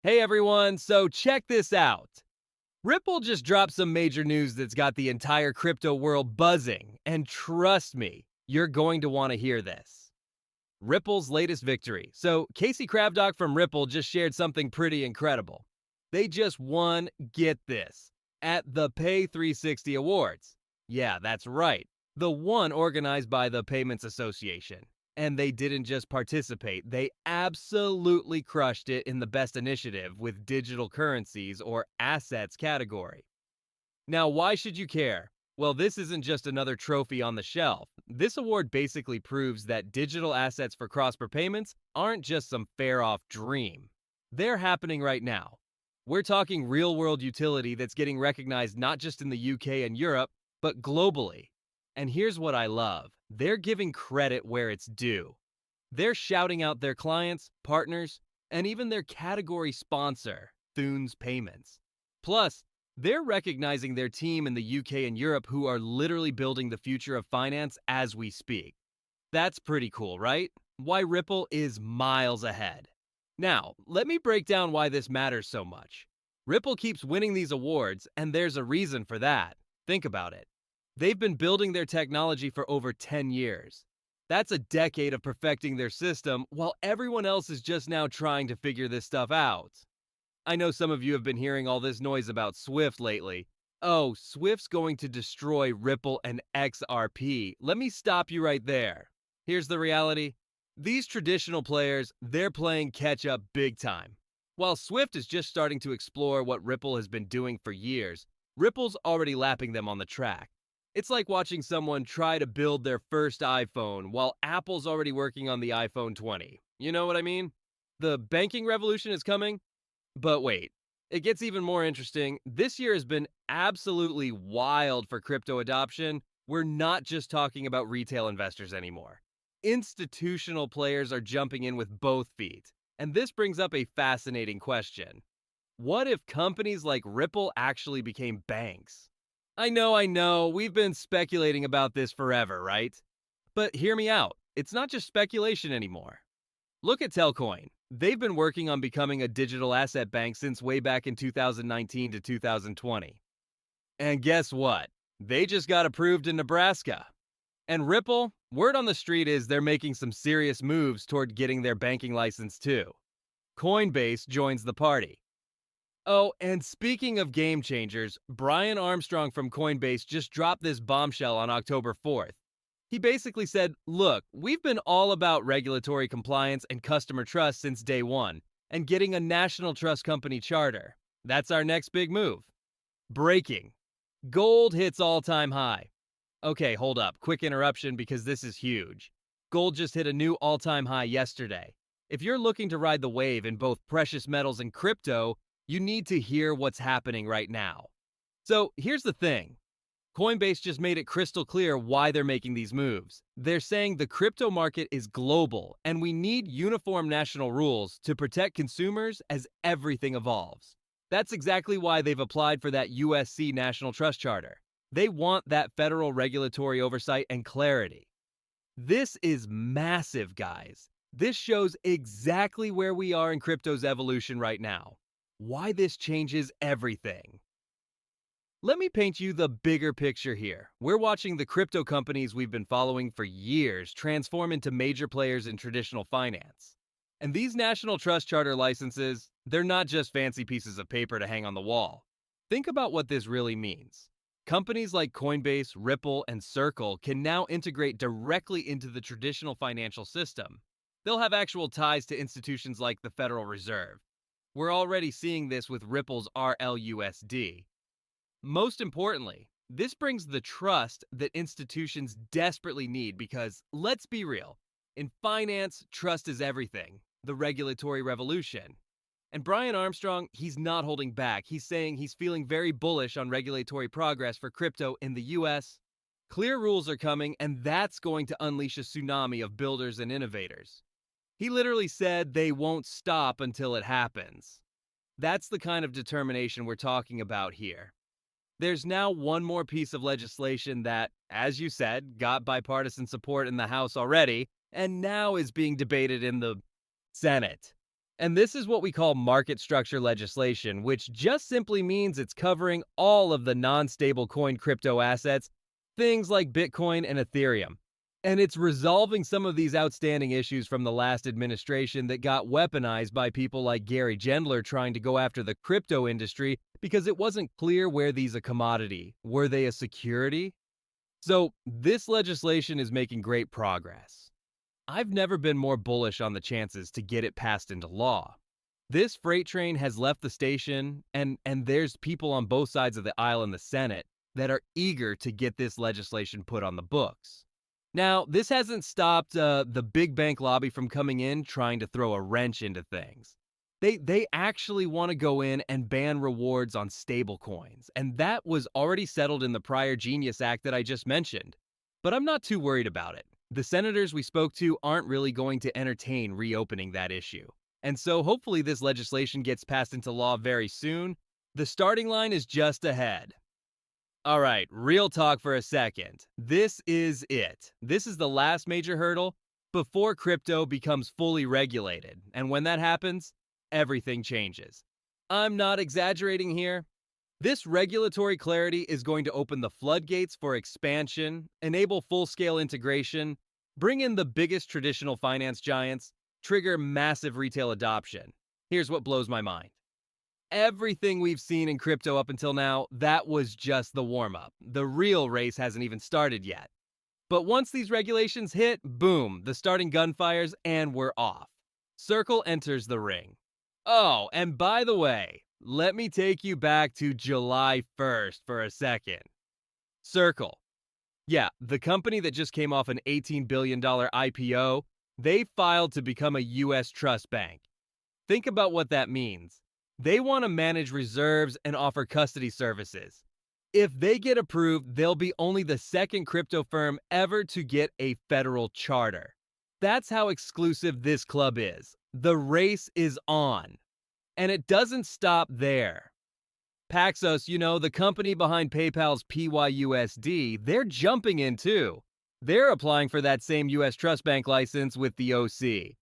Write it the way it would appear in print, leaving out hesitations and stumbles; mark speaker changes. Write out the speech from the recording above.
Speaker 1: Hey everyone, so check this out. Ripple just dropped some major news that's got the entire crypto world buzzing, and trust me, you're going to want to hear this. Ripple's latest victory. So, 𝗙𝗶̱ from Ripple just shared something pretty incredible. They just won, get this, at the Pay 360 Awards. Yeah, that's right. The one organized by the Payments Association. And they didn't just participate, they absolutely crushed it in the Best Initiative with Digital Currencies or Assets category. Now, why should you care? Well, this isn't just another trophy on the shelf. This award basically proves that digital assets for cross-border payments aren't just some far-off dream. They're happening right now. We're talking real-world utility that's getting recognized not just in the UK and Europe, but globally. And here's what I love. They're giving credit where it's due. They're shouting out their clients, partners, and even their category sponsor, Thunes Payments. Plus, they're recognizing their team in the UK and Europe who are literally building the future of finance as we speak. That's pretty cool, right? Why Ripple is miles ahead. Now, let me break down why this matters so much. Ripple keeps winning these awards, and there's a reason for that. Think about it. They've been building their technology for over 10 years. That's a decade of perfecting their system, while everyone else is just now trying to figure this stuff out. I know some of you have been hearing all this noise about Swift lately. Oh, Swift's going to destroy Ripple and XRP. Let me stop you right there. Here's the reality. These traditional players, they're playing catch up big time. While Swift is just starting to explore what Ripple has been doing for years, Ripple's already lapping them on the track. It's like watching someone try to build their first iPhone while Apple's already working on the iPhone 20. You know what I mean? The banking revolution is coming, but wait, it gets even more interesting. This year has been absolutely wild for crypto adoption. We're not just talking about retail investors anymore. Institutional players are jumping in with both feet. And this brings up a fascinating question. What if companies like Ripple actually became banks? I know, we've been speculating about this forever, right? But hear me out. It's not just speculation anymore. Look at Telcoin. They've been working on becoming a digital asset bank since way back in 2019 to 2020. And guess what? They just got approved in Nebraska. And Ripple, word on the street is they're making some serious moves toward getting their banking license too. Coinbase joins the party. Oh, and speaking of game changers, Brian Armstrong from Coinbase just dropped this bombshell on October 4th. He basically said, look, we've been all about regulatory compliance and customer trust since day one, and getting a national trust company charter. That's our next big move. Breaking. Gold hits all-time high. Okay, hold up. Quick interruption because this is huge. Gold just hit a new all-time high yesterday. If you're looking to ride the wave in both precious metals and crypto, you need to hear what's happening right now. So here's the thing. Coinbase just made it crystal clear why they're making these moves. They're saying the crypto market is global and we need uniform national rules to protect consumers as everything evolves. That's exactly why they've applied for that USC National Trust Charter. They want that federal regulatory oversight and clarity. This is massive, guys. This shows exactly where we are in crypto's evolution right now. Why this changes everything. Let me paint you the bigger picture here. We're watching the crypto companies we've been following for years transform into major players in traditional finance. And these national trust charter licenses, they're not just fancy pieces of paper to hang on the wall. Think about what this really means. Companies like Coinbase, Ripple, and Circle can now integrate directly into the traditional financial system. They'll have actual ties to institutions like the Federal Reserve. We're already seeing this with Ripple's RLUSD. Most importantly, this brings the trust that institutions desperately need because, let's be real, in finance, trust is everything, the regulatory revolution. And Brian Armstrong, he's not holding back. He's saying he's feeling very bullish on regulatory progress for crypto in the US. Clear rules are coming, and that's going to unleash a tsunami of builders and innovators. He literally said they won't stop until it happens. That's the kind of determination we're talking about here. There's now one more piece of legislation that, as you said, got bipartisan support in the House already, and now is being debated in the Senate. And this is what we call market structure legislation, which just simply means it's covering all of the non-stable coin crypto assets, things like Bitcoin and Ethereum. And it's resolving some of these outstanding issues from the last administration that got weaponized by people like 𝗙𝗵𝗋 trying to go after the crypto industry because it wasn't clear were these a commodity, were they a security? So this legislation is making great progress. I've never been more bullish on the chances to get it passed into law. This freight train has left the station, and there's people on both sides of the aisle in the Senate that are eager to get this legislation put on the books. Now, this hasn't stopped the big bank lobby from coming in trying to throw a wrench into things. They actually want to go in and ban rewards on stablecoins, and that was already settled in the prior Genius Act that I just mentioned. But I'm not too worried about it. The senators we spoke to aren't really going to entertain reopening that issue. And so hopefully this legislation gets passed into law very soon. The starting line is just ahead. All right, real talk for a second. This is it. This is the last major hurdle before crypto becomes fully regulated. And when that happens, everything changes. I'm not exaggerating here. This regulatory clarity is going to open the floodgates for expansion, enable full-scale integration, bring in the biggest traditional finance giants, trigger massive retail adoption. Here's what blows my mind. Everything we've seen in crypto up until now, that was just the warm-up. The real race hasn't even started yet. But once these regulations hit, boom, the starting gun fires and we're off. Circle enters the ring. Oh, and by the way, let me take you back to July 1st for a second. Circle. Yeah, the company that just came off an $18 billion IPO, they filed to become a U.S. trust bank. Think about what that means. They want to manage reserves and offer custody services. If they get approved, they'll be only the second crypto firm ever to get a federal charter. That's how exclusive this club is. The race is on. And it doesn't stop there. Paxos, the company behind PayPal's PYUSD, they're jumping in too. They're applying for that same U.S. Trust Bank license with the OC.